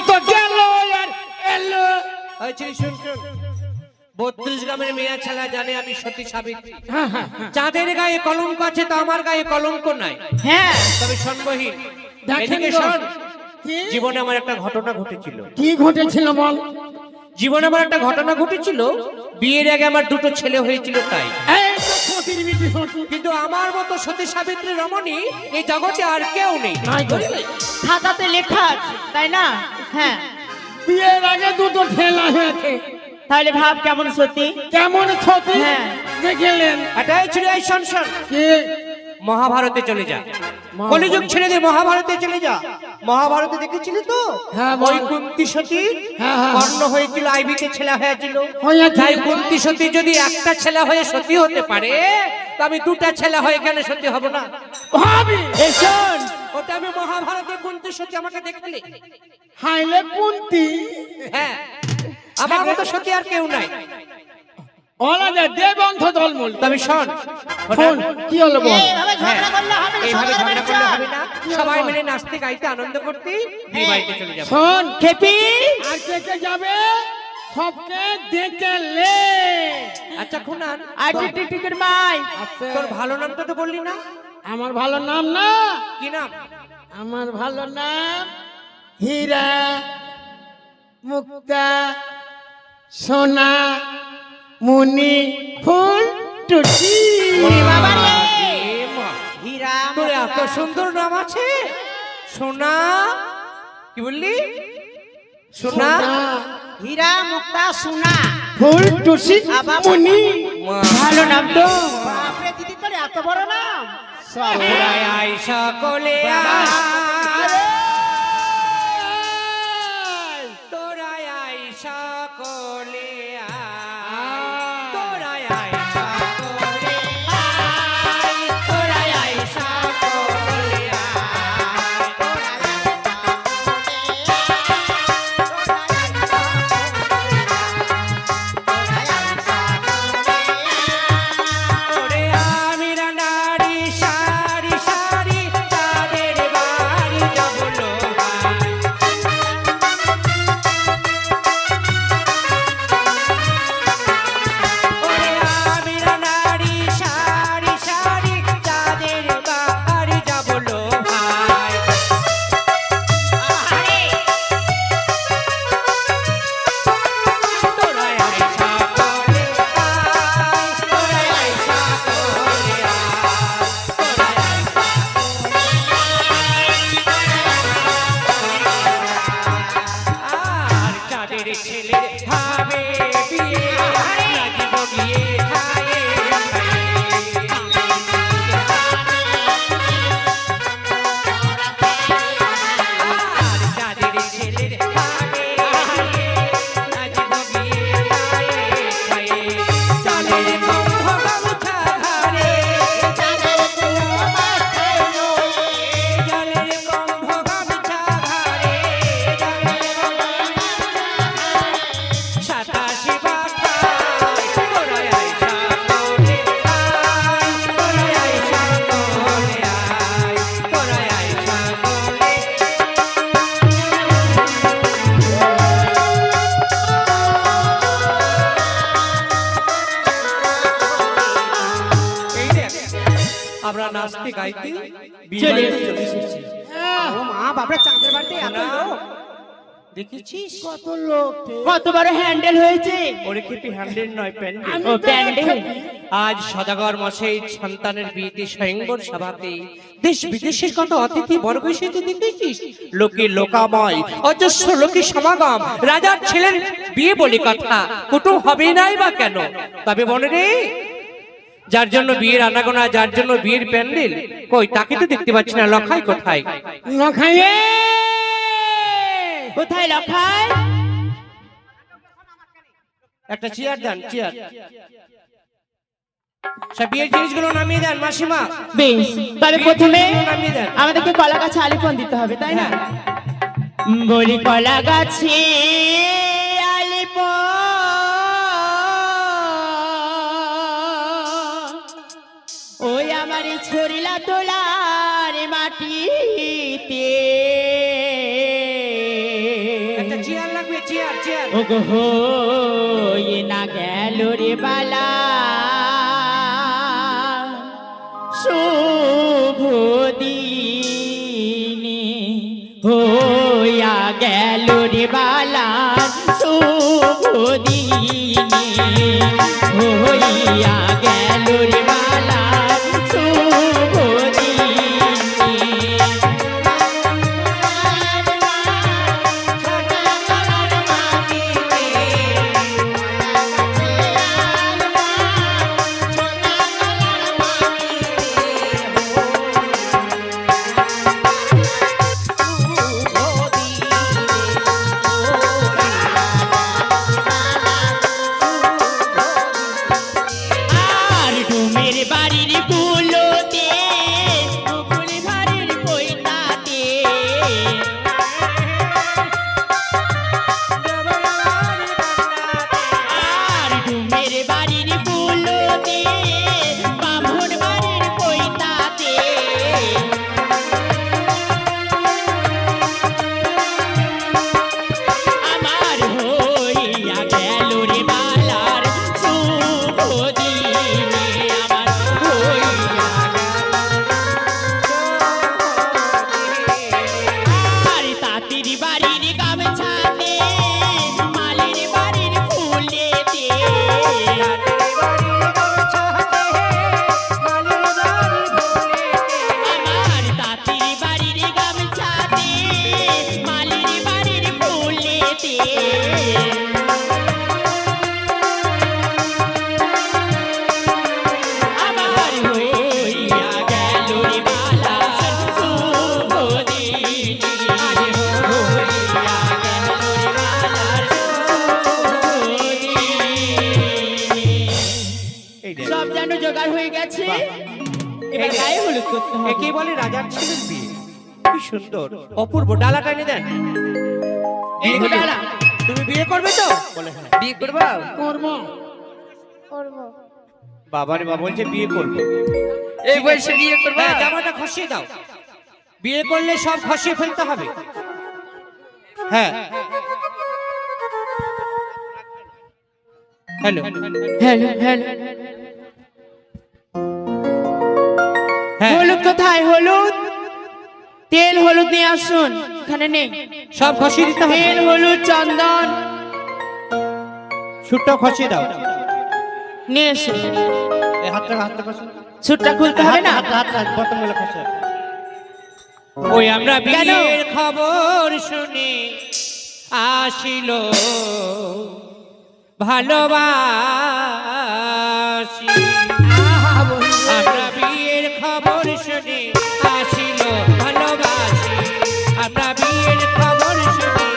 কত গেল আর এলো। শুন শুন, 32 গ্রামের মেয়ে ছেলে জানে আমি সতী সাবিত্রী। হ্যাঁ, যাদের গায়ে কলঙ্ক আছে তো আমার গায়ে কলঙ্ক নাই। হ্যাঁ, তবে শোন বহিন, দেখেন এদিকে গো। শোন, কি জীবনে আমার একটা ঘটনা ঘটেছিল। কি ঘটেছিল বল? জীবনে আমার একটা ঘটনা ঘটেছিল, বিয়ের আগে আমার দুটো ছেলে হয়েছিল তাই। এই তো সতীর বিটি সতী। কিন্তু আমার মতো সতী সাবিত্রী রমণী এই জগতে আর কেউ নেই। নাই গো। খাতাতে লেখা আছে তাই না? হ্যাঁ, বিয়ের আগে দুটো ঠেলা হয়েছে। তাহলে ভাব কেমন সত্যি। কেমন সতী? হ্যাঁ। দেখলেন এটাই ছিল এই সংসার। কি মহাভারতে চলে যা, মহাভারত। কলিযুগ ছেড়ে দিয়ে মহাভারতে চলে যা। মহাভারতে দেখেছিলি তো? হ্যাঁ, বল। ওই কুন্তী সতী হ্যাঁ, হ্যাঁ। কর্ণ হয়েছিল, আইবিতে ছেলে হয়েছিল। হয়েছিল। তাই কুন্তী সতী যদি একটা ছেলে হয়ে সতী হতে পারে, তো আমি দুটা ছেলে হয়ে কেন সতী হব না? ভাবি এই শোন, ওটা আমি মহাভারতে কুন্তী সতী আমাকে দেখলি। হাইলে কুন্তি হ্যাঁ, আমার মতো সতী আর কেউ নাই। ওলা দে দেবন্ধ দলমূল। তবে শোন, শোন, কি হলো বল? এইভাবে ঝগড়া করলে হবে না, এইভাবে সবাই ঝগড়া মিলে করলে চল। হবে না, সবাই মিলে নাচতে গাইতে আনন্দ করতে বিয়ে বাড়িতে চলে যাবো। শোন, খেপি আর কে কে যাবে সবকে ডেকে লে। আচ্ছা খুনান, আর টিকের মাই তোর ভালো নামটা তো বললি না? আমার ভালো নাম না, কি নাম? আমার ভালো নাম হীরা মুক্তা সোনা মুনি ফুল টুটি। বাবা রে, এ মা, হীরা তোর এত সুন্দর নাম আছে? সোনা, কি বললি? সোনা, হীরা মুক্তা সোনা। ফুল টুসি মুনি। মা, ভালো নাম তো। বাপরে দিদি, তোর এত বড় নাম। তোরাই আয় সকলে আয়, তোরাই আয় সকলে আয়, তোরাই আয় সকলে আয়, তোরাই আয় সকলে ওরে আমিরা নারী সারি সারি তাদের বাড়ি যাব লো ভাই। ওরে আমিরা নারী সারি সারি তাদের বাড়ি যাব লো ভাই। তোরাই আয় সকলে আয়, তোরাই আয় সকলে আয়, তোরাই আয় আর চাঁদের ছেলের ভাবে বিয়ে লাগিব গিয়ে খায়ে আর চাঁদের ছেলের ভাবে বিয়ে লাগিব গিয়ে খায়ে খায়ে চাঁদের গন্ধ গামছা ঘাড়ে চাঁদের গন্ধ গামছা ঘাড়ে সাতাশি বাখায় তোরাই আয় সকলে আয়, তোরাই আয় সকলে আয়, তোরাই আয় সকলে। এই দেখ, আমরা নাচতে গাইতে বিয়ে চলে বাড়িতে চলে এসেছি। ও মা, বাপরে চাঁদের বাড়িতে এত লোক। দেখেছিস কত লোক রে। কত বড় হ্যান্ডেল হয়েছে। ওরে খেপি হ্যান্ডেল নয় প্যান্ডেল। আমি ও তো প্যান্ডেল। খেপি। আজ সদাগর মশাই সন্তানের বিয়েতে স্বয়ংবর সভাতে দেশ বিদেশের কত অতিথি বর্গ এসেছে দেখেছিস? লোকে লোকাময় অজস্র লোকের সমাগম। রাজার ছেলের বিয়ে বলে কথা, কুটুম হবে নাই বা কেন? তবে মনে রে, যার জন্য বিয়ের আনাগোনা, যার জন্য বিয়ের প্যান্ডেল, কই তাকে তো দেখতে পাচ্ছি না। লখাই কোথায়? নখাইয়ে কোথায় লখায়? একটা চেয়ার দেন, চেয়ার। সব বিয়ের জিনিসগুলো নামিয়ে দেন মাসিমা। বেশ, তবে প্রথমে নামিয়ে দেন। আমাদেরকে কলা গাছে আলিপন দিতে হবে তাই না? বলি কলা গাছে আলিপন, ওই আমার ছড়িলা তোলার মাটিতে। দেখবে চেয়ার চেয়ার ওগো হয়ে না গেল রে বালা শুভ দিনে হইয়া গেল রে বালা শুভ দিনে হইয়া গেল রে বালা শুভ দিনে বাড়ির গুলোতে পুকুর ভাড়ির কইতাতে আর ডুমের বাড়ির গুলোতে বামুন বাড়ির কইতাতে আমার হইয়া গেল রে বালার শুভ দিনে আমার হইয়া আর তাঁতির বাড়ির গামছাতে মালির বাড়ির ফুলেতে আমার তাঁতির বাড়ির গামছাতে মালির বাড়ির ফুলেতে আমার হইয়া গেল রে বালার শুভ দিনে হইয়া গেল রে বালার শুভ দিনে এই দেখ সব যেন জোগাড় হয়ে গেছে এবার গায়ে হলুদ করতে হবে একে বলে রাজার ছেলের বিয়ে কি সুন্দর অপূর্ব ডালা টানে দেন এই তো ডালা। তুমি বিয়ে করবে তো বলে হ্যাঁ বিয়ে করবা করবো বাবারে বাবা বলছে বিয়ে করবে এই বয়সে বিয়ে করবা হ্যাঁ জামাটা খসিয়ে দাও বিয়ে করলে সব খসিয়ে ফেলতে হবে হ্যাঁ হ্যালো হ্যালো হ্যালো হ্যাঁ হলুদ কোথায় হলুদ তেল হলুদ নিয়ে আসুন এখানে নেই সব খসিয়ে দিতে হবে তেল হলুদ চন্দন সুটটা খসিয়ে দাও নিয়ে এসো এই হাতটা খসিয়ে সুটটা খুলতে হবে না হাতটা বটম গুলো খসিয়ে ওই আমরা কেন? বিয়ের খবর শুনে আসিল ভালোবাসি আমরা বিয়ের খবর শুনে আসিল ভালোবাসি আমরা বিয়ের খবর শুনে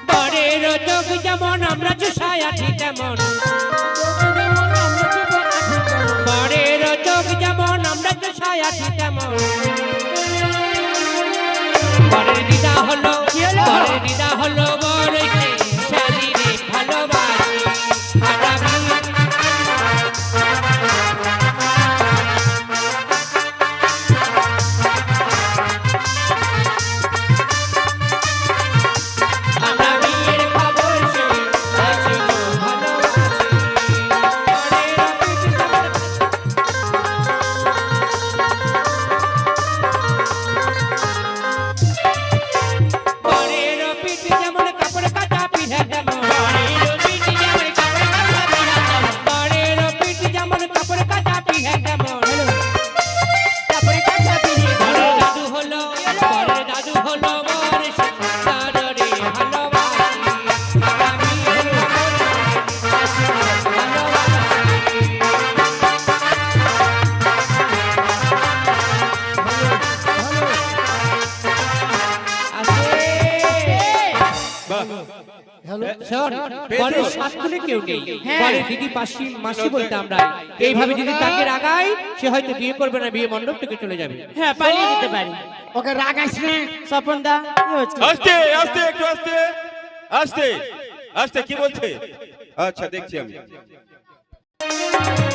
বরের চোখ যেমন আমরা চুষায়াছি তেমন বরের চোখ যেমন আমরা চুষায়াছি তেমন বরের দিদা হলো বরের দিদা হলো বর শালীরে ভালোবাসি আমরা আমরা বিয়ের খবর শুনে আসিল ভালোবাসি বরের পিঠ যেমন কাপড় কাটা পিঠে তেমন বরের পিঠ যেমন কাপড় কাটা পিঠে তেমন বরের দাদু হলো বর সুন্দরে ভালোবাসি আমরা বিয়ের খবর শুনে আসিল শোন, পরের সাতকুলে কেউ নেই। পরের দিদি মাসি বলতে আমরা এইভাবে যদি তাকে রাগাই সে হয়তো বিয়ে করবে না, বিয়ে মণ্ডপ থেকে চলে যাবে। হ্যাঁ পালিয়ে যেতে পারি ওকে রাগাইস না। স্বপন দা কি হচ্ছে আস্তে আস্তে একটু আস্তে আস্তে আস্তে কি বলছে? আচ্ছা দেখছি আমি। হ্যাঁ